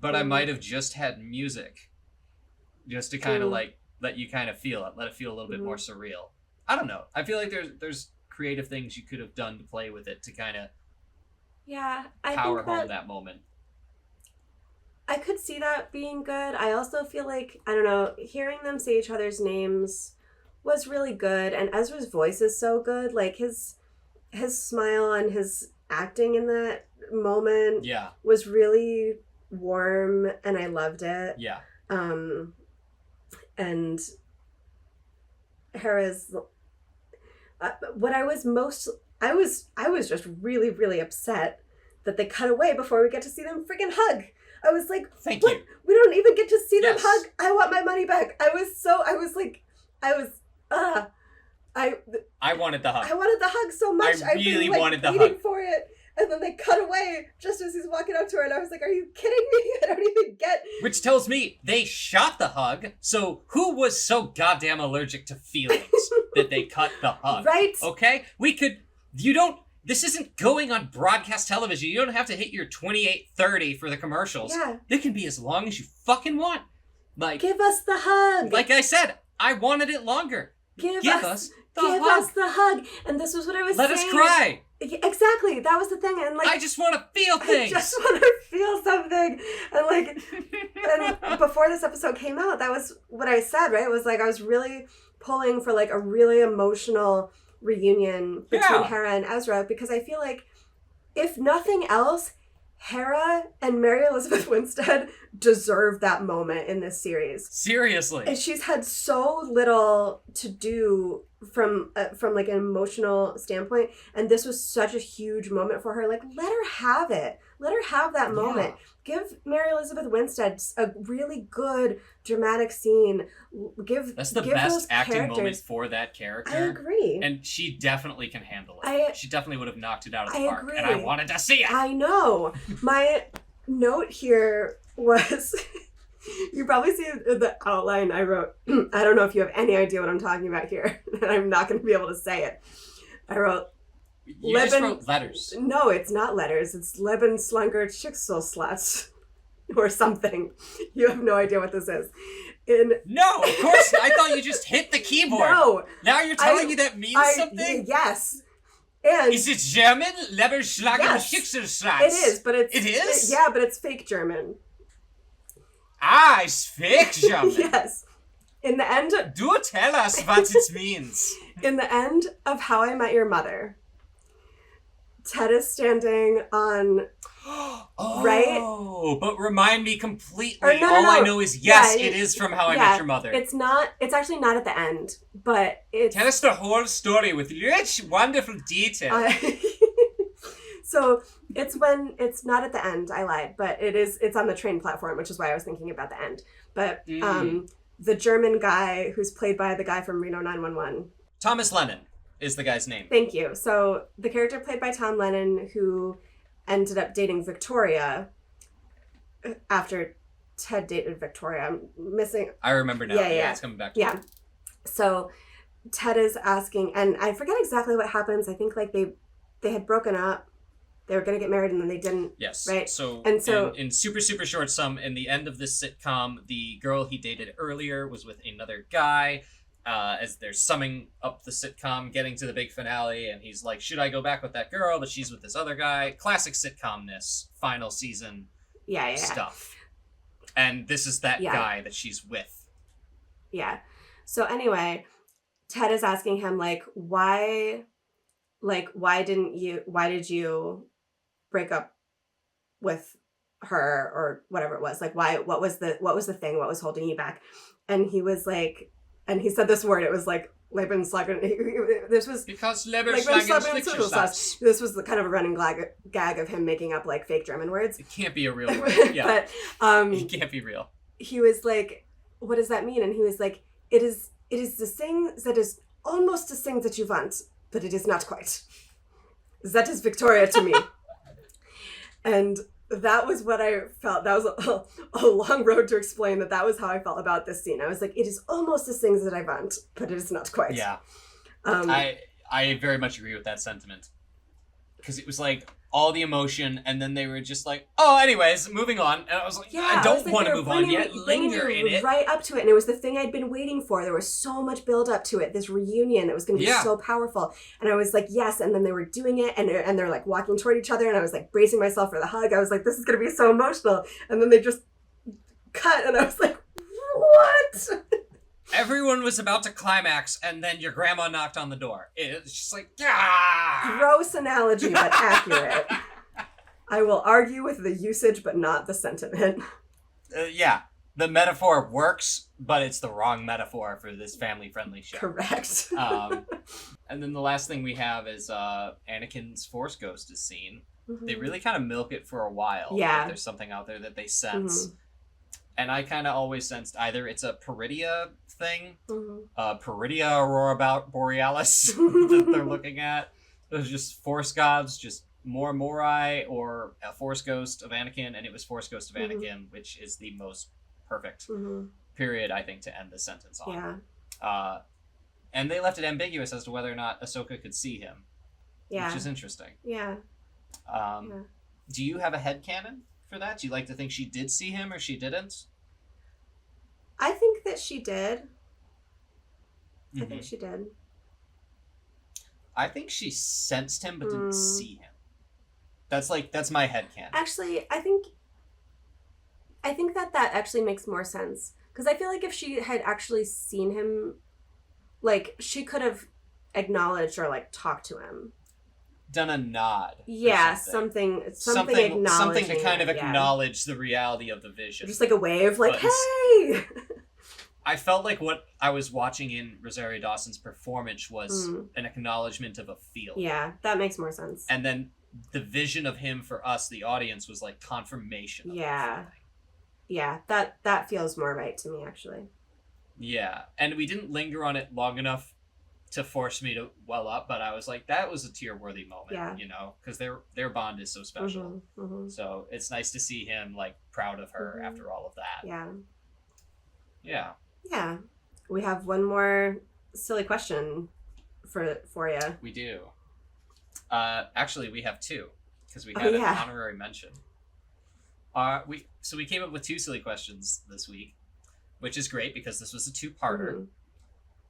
but I might have just had music. Just to kind of like, let you kind of feel it. Let it feel a little bit more surreal. I don't know. I feel like there's creative things you could have done to play with it to kind of power home that moment. I could see that being good. I also feel like, I don't know, hearing them say each other's names was really good. And Ezra's voice is so good. Like, his smile and his acting in that moment was really warm, and I loved it. Yeah. And Hera's... what I was most... I was just really, really upset that they cut away before we get to see them freaking hug. I was like, Thank you. We don't even get to see them hug. I want my money back. I wanted the hug. I wanted the hug so much. I really wanted the hug. Waiting for it. And then they cut away just as he's walking up to her, and I was like, are you kidding me? I don't even get... Which tells me they shot the hug, so who was so goddamn allergic to feelings that they cut the hug? Right? Okay? This isn't going on broadcast television. You don't have to hit your 28:30 for the commercials. Yeah. They can be as long as you fucking want. Like, give us the hug. Like I said, I wanted it longer. Give us the hug. And this was what I was saying. Let us cry. Exactly. That was the thing. And like, I just want to feel things. I just want to feel something. And like, and before this episode came out, that was what I said, right? It was like, I was really pulling for like a really emotional reunion between Hera and Ezra, because I feel like, if nothing else, Hera and Mary Elizabeth Winstead deserve that moment in this series. Seriously. And she's had so little to do from like an emotional standpoint, and this was such a huge moment for her. Like, let her have it. Let her have that moment. Give Mary Elizabeth Winstead a really good dramatic scene. That's the best acting moment for that character. I agree. And she definitely can handle it. She definitely would have knocked it out of the park. Agree. And I wanted to see it. I know. My note here was... You probably see the outline I wrote. I don't know if you have any idea what I'm talking about here. I'm not going to be able to say it. I wrote... You just wrote letters. No, it's not letters. It's Leben Slunger Schicksalslatz or something. You have no idea what this is. No, of course. I thought you just hit the keyboard. No. Now you're telling me that means something? Yes. And is it German? Leben Slunger Schicksalslatz. It is, but it's... It is? Yeah, but it's fake German. Ah, it's fake German. Yes. In the end... Do tell us what it means. In the end of How I Met Your Mother, Ted is standing on... right? But remind me completely. No. I know is, yes, it is from How I Met Your Mother. It's not... It's actually not at the end, but it's... Tell us the whole story with rich, wonderful detail. So it's when it's not at the end. I lied, but it's on the train platform, which is why I was thinking about the end. But the German guy who's played by the guy from Reno 911, Thomas Lennon is the guy's name. Thank you. So the character played by Tom Lennon, who ended up dating Victoria after Ted dated Victoria. I'm missing. I remember now. Yeah, it's coming back to me. So Ted is asking, and I forget exactly what happens. I think like they had broken up. They were going to get married and then they didn't. Yes. Right? So in super, super short sum, in the end of this sitcom, the girl he dated earlier was with another guy. As they're summing up the sitcom, getting to the big finale, and he's like, should I go back with that girl? But she's with this other guy. Classic sitcomness, final season stuff. And this is that guy that she's with. Yeah. So anyway, Ted is asking him, like, why did you break up with her or whatever it was? Like, what was the thing? What was holding you back? And he was like, and he said this word, it was like, this was because Leberschlangen. This was the kind of a running gag of him making up like fake German words. It can't be a real word. Yeah. But it can't be real. He was like, what does that mean? And he was like, it is the thing that is almost the thing that you want, but it is not quite. That is Victoria to me. And that was what I felt. That was a long road to explain that was how I felt about this scene. I was like, it is almost the things that I want, but it is not quite. Yeah. I very much agree with that sentiment. Because it was like all the emotion, and then they were just like, oh, anyways, moving on. And I was like, I don't want to move on yet. Linger in it. Right up to it. And it was the thing I'd been waiting for. There was so much build up to it. This reunion that was going to be so powerful. And I was like, yes. And then they were doing it, and they're like walking toward each other. And I was like bracing myself for the hug. I was like, this is going to be so emotional. And then they just cut. And I was like, what? Everyone was about to climax, and then your grandma knocked on the door. It was just like, ah! Gross analogy, but accurate. I will argue with the usage, but not the sentiment. Yeah, the metaphor works, but it's the wrong metaphor for this family-friendly show. Correct. And then the last thing we have is Anakin's Force Ghost is seen. Mm-hmm. They really kind of milk it for a while. Yeah. Like there's something out there that they sense. Mm-hmm. And I kind of always sensed either it's a Peridia thing, Peridia Aurora Borealis that they're looking at. There's just Force gods, just more Morai, or a Force Ghost of Anakin, and it was Force Ghost of Anakin, which is the most perfect period, I think, to end the sentence on. Yeah. And they left it ambiguous as to whether or not Ahsoka could see him, which is interesting. Yeah. Do you have a headcanon for that? Do you like to think she did see him or she didn't? I think that she did. I think she did. I think she sensed him but didn't see him. That's my headcanon. Actually, I think that actually makes more sense. Because I feel like if she had actually seen him, like, she could have acknowledged or, like, talked to him. Done a nod. Yeah, something acknowledging. Something to kind of acknowledge the reality of the vision. Just like a wave, like, hey! I felt like what I was watching in Rosario Dawson's performance was an acknowledgement of a feeling. Yeah, that makes more sense. And then the vision of him for us, the audience, was like confirmation of that feeling. Yeah, that feels more right to me, actually. Yeah, and we didn't linger on it long enough to force me to well up, but I was like, that was a tear-worthy moment, you know, because their bond is so special. So it's nice to see him, like, proud of her after all of that. Yeah. We have one more silly question for you. We do. Actually, we have two, because we had an honorary mention. We came up with two silly questions this week, which is great because this was a two-parter.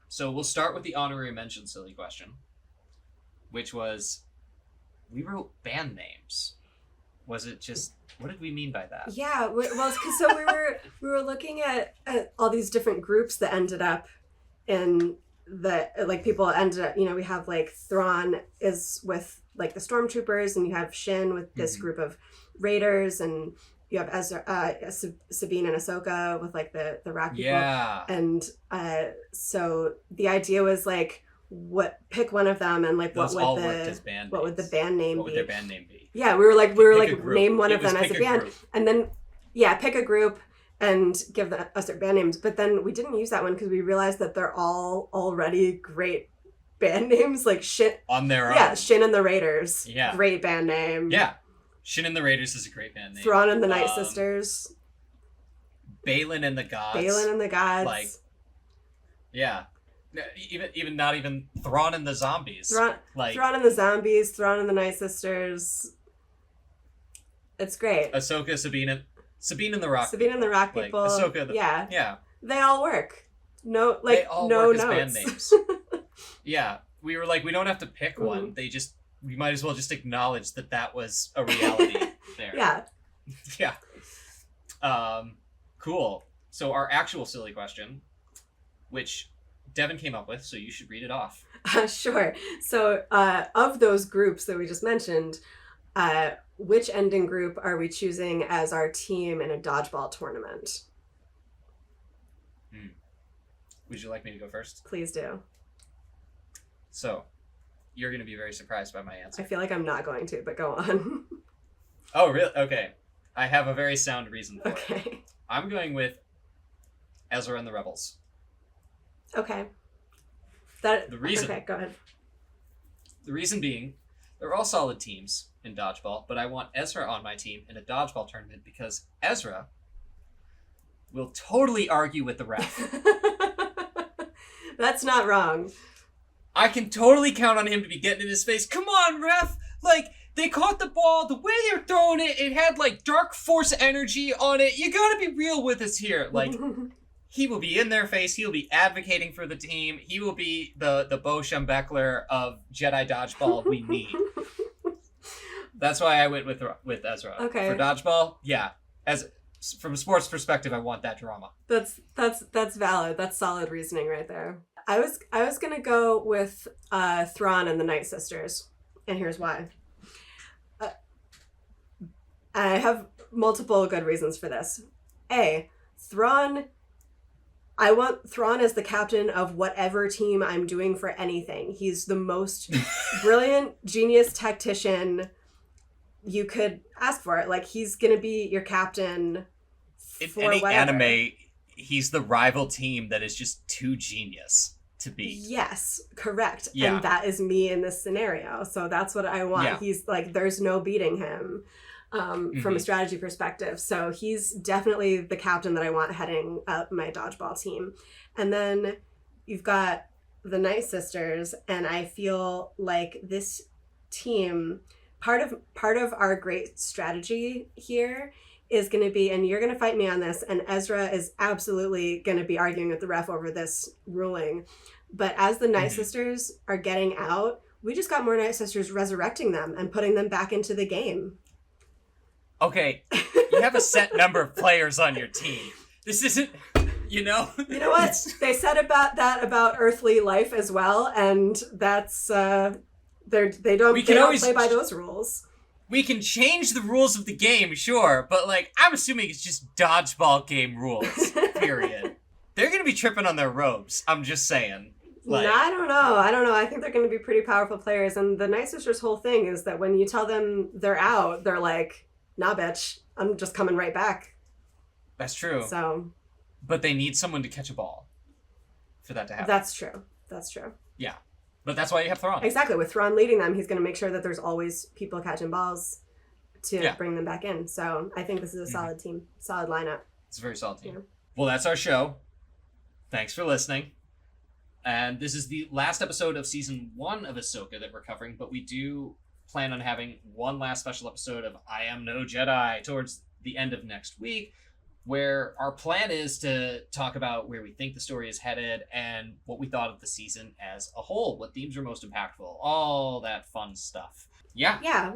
So we'll start with the honorary mention silly question, which was, we wrote band names. Was it just, what did we mean by that? Yeah, well, so we were looking at all these different groups that ended up in the, like, people ended up, you know, we have, like, Thrawn is with, like, the Stormtroopers, and you have Shin with this group of Raiders, and you have Sabine and Ahsoka with, like, the rock people. Yeah. And so the idea was, like, pick one of them, and, like, what would the band name be? What would their band name be? Yeah, we were like name one of them as a band, and then pick a group and give us their band names. But then we didn't use that one because we realized that they're all already great band names, like Shin on their own. Yeah, Shin and the Raiders. Yeah, great band name. Yeah, Shin and the Raiders is a great band name. Thrawn and the Night Sisters. Balin and the Gods. Like, yeah. Even not even Thrawn and the Zombies. Thrawn and the Zombies, Thrawn and the Night Sisters. It's great. Ahsoka, Sabine and the Rock. Sabine and the Rock like, people. Ahsoka. Yeah. They all work. No, like, they all no work notes. As band names. Yeah, we were like, we don't have to pick one. We might as well just acknowledge that was a reality there. Yeah. Cool. So our actual silly question, which Devin came up with, so you should read it off. Sure. So, of those groups that we just mentioned, which ending group are we choosing as our team in a dodgeball tournament? Would you like me to go first? Please do. So, you're going to be very surprised by my answer. I feel like I'm not going to, but go on. Oh, really? Okay. I have a very sound reason for it. Okay. I'm going with Ezra and the Rebels. Okay. The reason. Okay, go ahead. The reason being, they're all solid teams in dodgeball, but I want Ezra on my team in a dodgeball tournament because Ezra will totally argue with the ref. That's not wrong. I can totally count on him to be getting in his face. Come on, ref! Like, they caught the ball, the way they were throwing it, it had, like, dark force energy on it. You gotta be real with us here. Like, he will be in their face. He will be advocating for the team. He will be the Bo Schembechler of Jedi dodgeball we need. That's why I went with Ezra. Okay. For dodgeball, yeah. From a sports perspective, I want that drama. That's valid. That's solid reasoning right there. I was gonna go with Thrawn and the Night Sisters, and here's why. I have multiple good reasons for this. A, Thrawn. I want Thrawn as the captain of whatever team I'm doing for anything. He's the most brilliant, genius tactician you could ask for. Like, he's gonna be your captain. In for any whatever. anime, he's the rival team that is just too genius to beat. Yes, correct. Yeah. And that is me in this scenario. So that's what I want. Yeah. He's like, there's no beating him from a strategy perspective. So he's definitely the captain that I want heading up my dodgeball team. And then you've got the Night Sisters, and I feel like this team, part of our great strategy here is going to be, and you're going to fight me on this, and Ezra is absolutely going to be arguing with the ref over this ruling, but as the Night Sisters are getting out, we just got more Night Sisters resurrecting them and putting them back into the game. Okay, you have a set number of players on your team. This isn't, you know? You know what? They said about earthly life as well, and that's, they don't play by those rules. We can change the rules of the game, sure, but, like, I'm assuming it's just dodgeball game rules, period. They're gonna be tripping on their robes, I'm just saying. Like, I don't know. I think they're gonna be pretty powerful players, and the Night Sisters' whole thing is that when you tell them they're out, they're like, nah, bitch, I'm just coming right back. That's true. So, but they need someone to catch a ball for that to happen. That's true. Yeah. But that's why you have Thrawn. Exactly. With Thrawn leading them, he's going to make sure that there's always people catching balls to bring them back in. So I think this is a solid team, solid lineup. It's a very solid team. Yeah. Well, that's our show. Thanks for listening. And this is the last episode of season 1 of Ahsoka that we're covering, but we do plan on having one last special episode of I Am No Jedi towards the end of next week, where our plan is to talk about where we think the story is headed and what we thought of the season as a whole, what themes are most impactful, all that fun stuff. Yeah.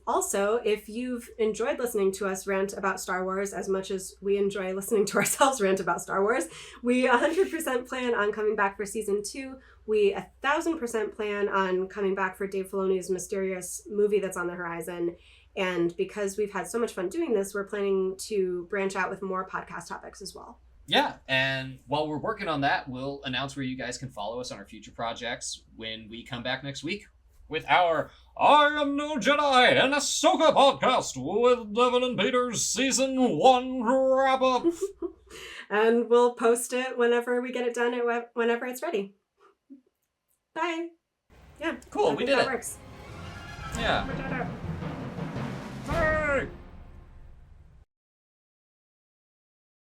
Also, if you've enjoyed listening to us rant about Star Wars as much as we enjoy listening to ourselves rant about Star Wars, we 100% plan on coming back for season 2. We 1,000% plan on coming back for Dave Filoni's mysterious movie that's on the horizon. And because we've had so much fun doing this, we're planning to branch out with more podcast topics as well. Yeah, and while we're working on that, we'll announce where you guys can follow us on our future projects when we come back next week with our I Am No Jedi and Ahsoka podcast with Devan and Peter's season 1 wrap-up. And we'll post it whenever we get it done, whenever it's ready. Bye. Yeah. Cool, we did that it. Works. Yeah.